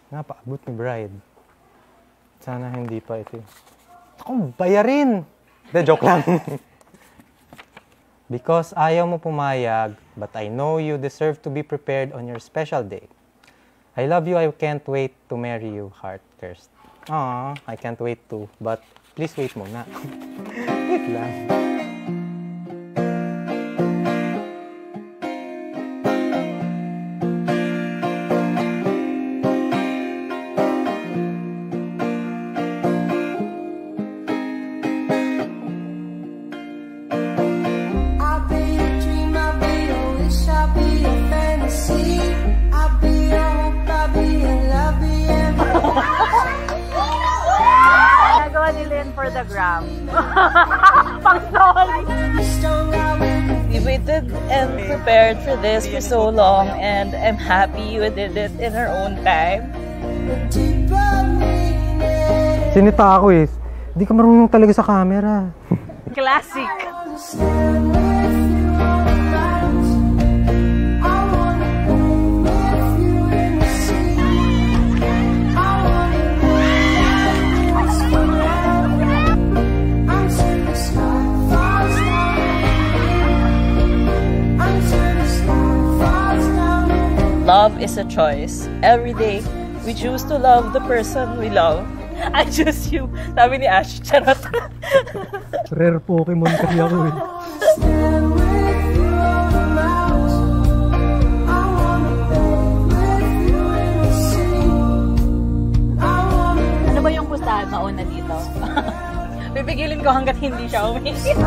Napaabot ni bride. Sana hindi pa ito. Akong bayarin! De, joke lang. Because ayaw mo pumayag, but I know you deserve to be prepared on your special day. I love you, I can't wait to marry you, heart cursed. Aww, I can't wait to, but please wait muna. Wait lang. For the gram. Pang story. We waited and prepared for this for so long, and I'm happy we did it in our own time. Sinita ako eh. Hindi ka marunong talaga sa camera. Classic. Love is a choice. Every day, we choose to love the person we love. I choose you. Sabi ni Ash, charot. Rare Pokemon kasi ako eh. Ano ba yung pustahan mauna dito? Pipigilin ko hanggat hindi siya umiiyak.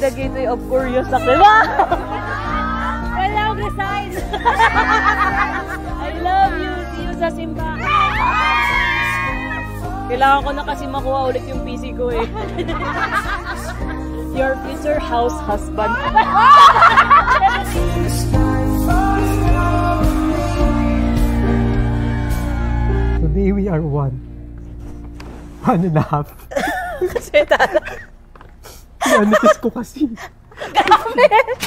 The gateway of curious na kila. Wala akong resign. I love you. See you sa simbahan. Kailangan ko na kasi makuha ulit yung PC ko eh. Your future house husband. Today we are one. 1.5. Kasi tala. Anitis ko kasi. Gamit!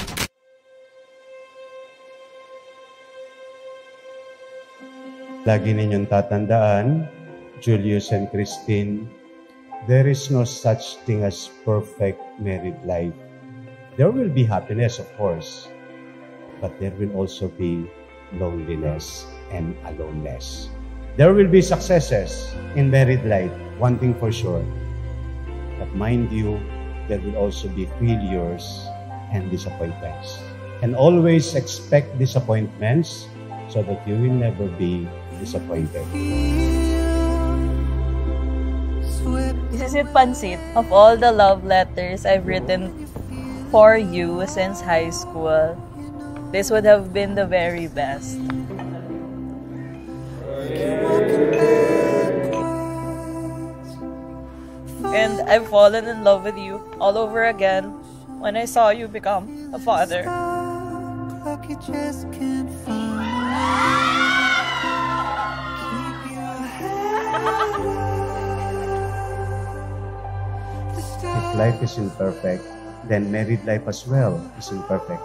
Lagi ninyong tatandaan, Julius and Christine, there is no such thing as perfect married life. There will be happiness, of course, but there will also be loneliness and aloneness. There will be successes in married life, one thing for sure. But mind you, there will also be failures and disappointments. And always expect disappointments so that you will never be disappointed. This is it, Pansit. Of all the love letters I've written for you since high school, this would have been the very best. And I've fallen in love with you all over again when I saw you become a father. If life is imperfect, then married life as well is imperfect.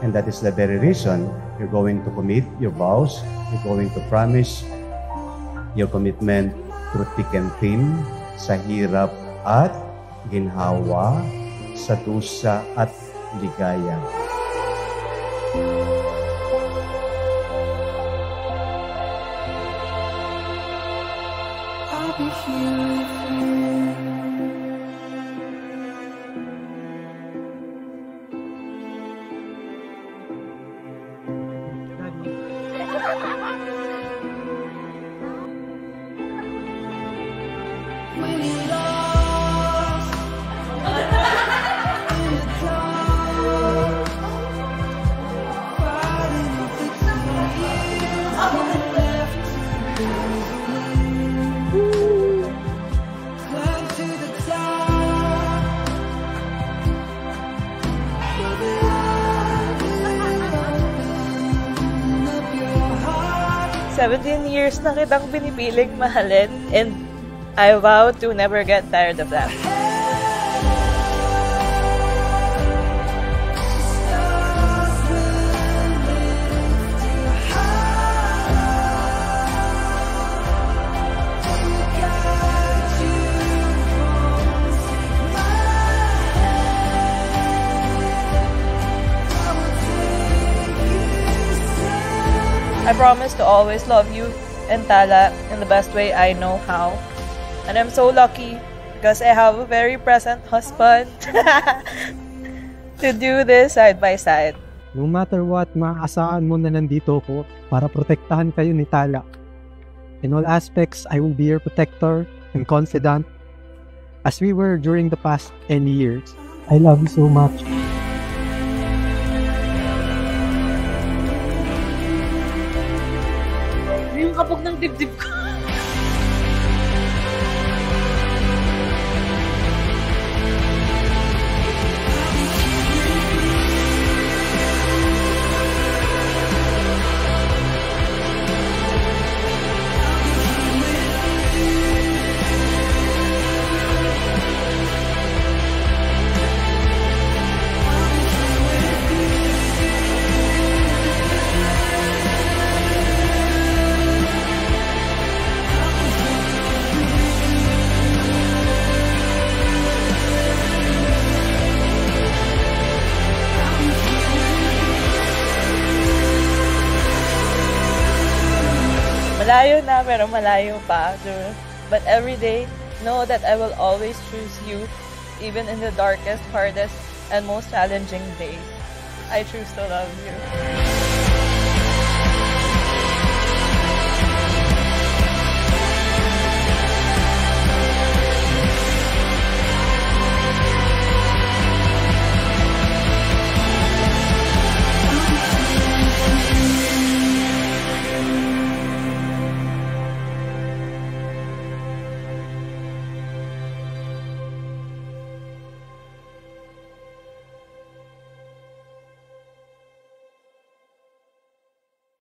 And that is the very reason you're going to commit your vows, you're going to promise your commitment through thick and thin, sa hirap at ginhawa, sa dusa at ligaya. I'll be here with you. 17 years na kitang pinipiling mahalin, and I vow to never get tired of that. I promise to always love you and Tala in the best way I know how. And I'm so lucky because I have a very present husband to do this side by side. No matter what, maaasahan mo na nandito ko para protektahan kayo ni Tala. In all aspects, I will be your protector and confidant as we were during the past 10 years. I love you so much. Yung kapog ng dibdib ko. Malayo na, pero malayo pa. But every day, know that I will always choose you, even in the darkest, hardest, and most challenging days. I choose to love you.